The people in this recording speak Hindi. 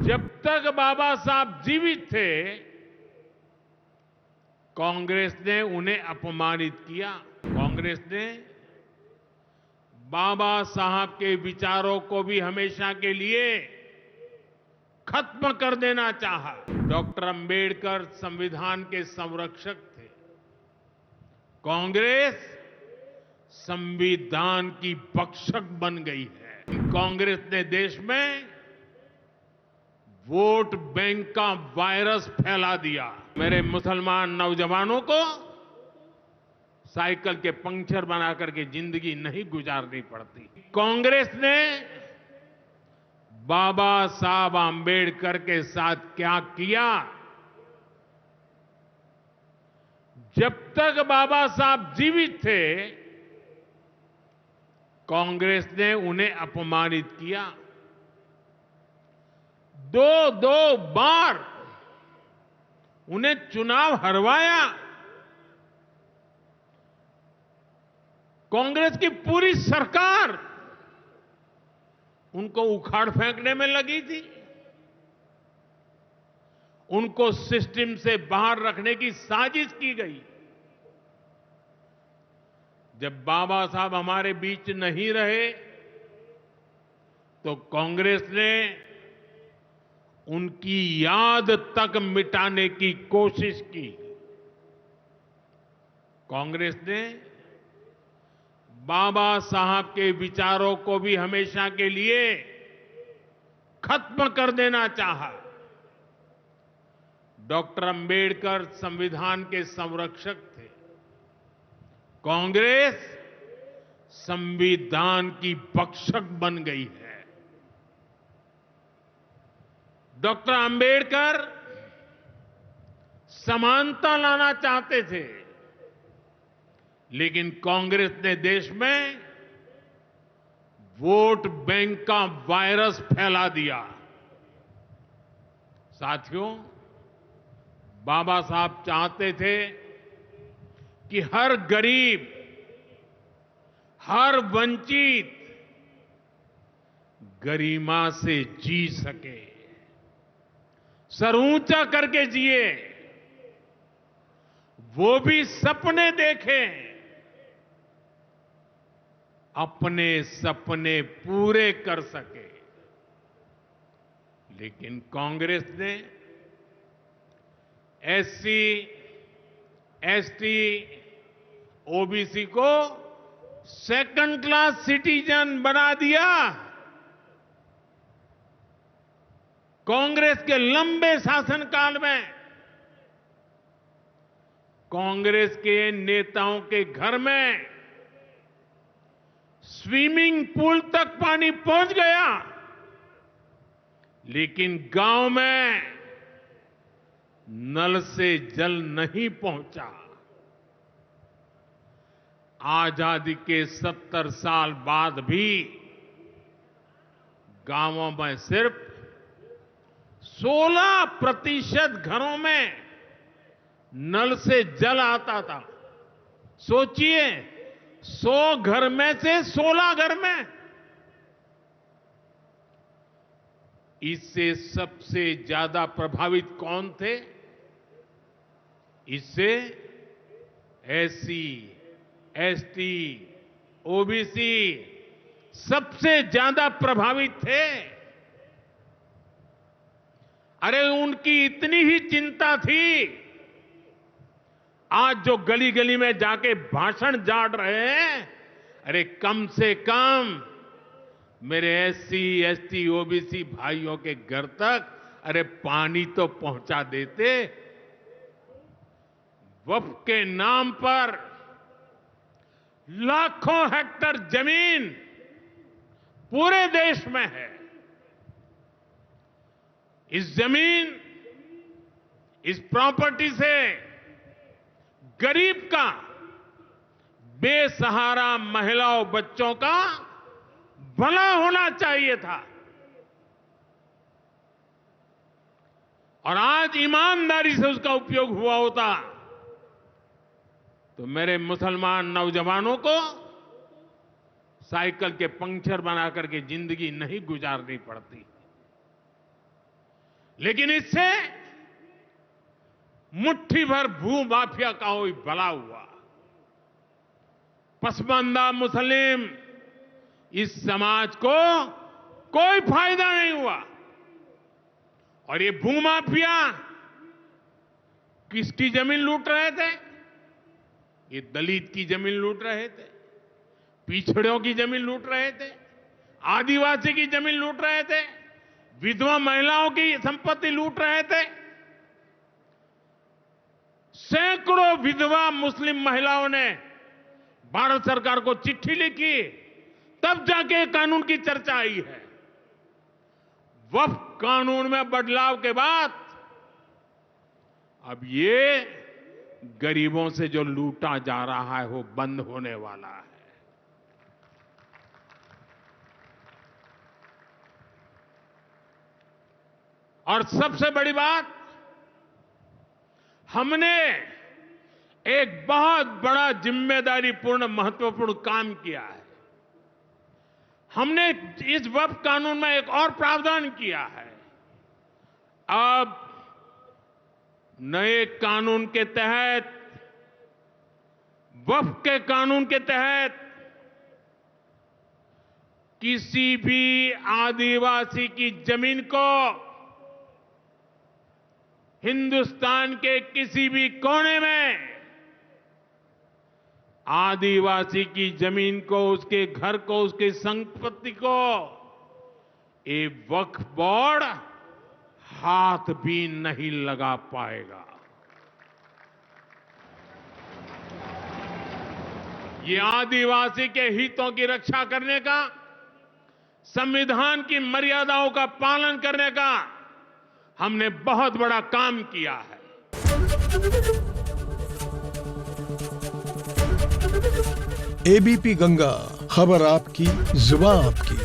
जब तक बाबा साहब जीवित थे, कांग्रेस ने उन्हें अपमानित किया। कांग्रेस ने बाबा साहब के विचारों को भी हमेशा के लिए खत्म कर देना चाहा। डॉक्टर अंबेडकर संविधान के संरक्षक थे। कांग्रेस संविधान की भक्षक बन गई है। कांग्रेस ने देश में वोट बैंक का वायरस फैला दिया। मेरे मुसलमान नौजवानों को साइकिल के पंक्चर बना करके जिंदगी नहीं गुजारनी पड़ती। कांग्रेस ने बाबा साहब आंबेडकर के साथ क्या किया? जब तक बाबा साहब जीवित थे, कांग्रेस ने उन्हें अपमानित किया। दो बार उन्हें चुनाव हरवाया। कांग्रेस की पूरी सरकार उनको उखाड़ फेंकने में लगी थी। उनको सिस्टम से बाहर रखने की साजिश की गई। जब बाबा साहब हमारे बीच नहीं रहे, तो कांग्रेस ने उनकी याद तक मिटाने की कोशिश की। कांग्रेस ने बाबा साहब के विचारों को भी हमेशा के लिए खत्म कर देना चाहा। डॉक्टर अंबेडकर संविधान के संरक्षक थे। कांग्रेस संविधान की भक्षक बन गई है। डॉक्टर अंबेडकर समानता लाना चाहते थे, लेकिन कांग्रेस ने देश में वोट बैंक का वायरस फैला दिया। साथियों, बाबा साहब चाहते थे कि हर गरीब, हर वंचित गरिमा से जी सके, सर ऊंचा करके जिए, वो भी सपने देखें, अपने सपने पूरे कर सके। लेकिन कांग्रेस ने एससी, एसटी, ओबीसी को सेकंड क्लास सिटीजन बना दिया। कांग्रेस के लंबे शासनकाल में कांग्रेस के नेताओं के घर में स्विमिंग पूल तक पानी पहुंच गया, लेकिन गांव में नल से जल नहीं पहुंचा। आजादी के 70 साल बाद भी गांवों में सिर्फ 16% घरों में नल से जल आता था। सोचिए, 100 घर में से 16 घर में। इससे सबसे ज्यादा प्रभावित कौन थे? इससे एससी, एसटी, ओबीसी सबसे ज्यादा प्रभावित थे। अरे उनकी इतनी ही चिंता थी, आज जो गली गली में जाके भाषण झाड़ रहे हैं, अरे कम से कम मेरे एससी, एसटी, ओबीसी भाइयों के घर तक अरे पानी तो पहुंचा देते। वक्फ के नाम पर लाखों हेक्टेयर जमीन पूरे देश में है। इस जमीन, इस प्रॉपर्टी से गरीब का, बेसहारा महिलाओं, बच्चों का भला होना चाहिए था। और आज ईमानदारी से उसका उपयोग हुआ होता तो मेरे मुसलमान नौजवानों को साइकिल के पंक्चर बना करके जिंदगी नहीं गुजारनी पड़ती। लेकिन इससे मुट्ठी भर भू माफिया का कोई भला हुआ। पसमानदा मुस्लिम इस समाज को कोई फायदा नहीं हुआ। और ये भूमाफिया किसकी जमीन लूट रहे थे? ये दलित की जमीन लूट रहे थे, पिछड़ों की जमीन लूट रहे थे, आदिवासी की जमीन लूट रहे थे, विधवा महिलाओं की संपत्ति लूट रहे थे। सैकड़ों विधवा मुस्लिम महिलाओं ने भारत सरकार को चिट्ठी लिखी, तब जाके कानून की चर्चा आई है। वक्फ कानून में बदलाव के बाद अब ये गरीबों से जो लूटा जा रहा है वो बंद होने वाला है। और सबसे बड़ी बात, हमने एक बहुत बड़ा जिम्मेदारीपूर्ण महत्वपूर्ण काम किया है। हमने इस वक्फ कानून में एक और प्रावधान किया है। अब नए कानून के तहत, वक्फ के कानून के तहत किसी भी आदिवासी की जमीन को हिंदुस्तान के किसी भी कोने में आदिवासी की जमीन को, उसके घर को, उसकी संपत्ति को ये वक्फ बोर्ड हाथ भी नहीं लगा पाएगा। ये आदिवासी के हितों की रक्षा करने का, संविधान की मर्यादाओं का पालन करने का हमने बहुत बड़ा काम किया है। एबीपी गंगा, खबर आपकी, जुबान आपकी।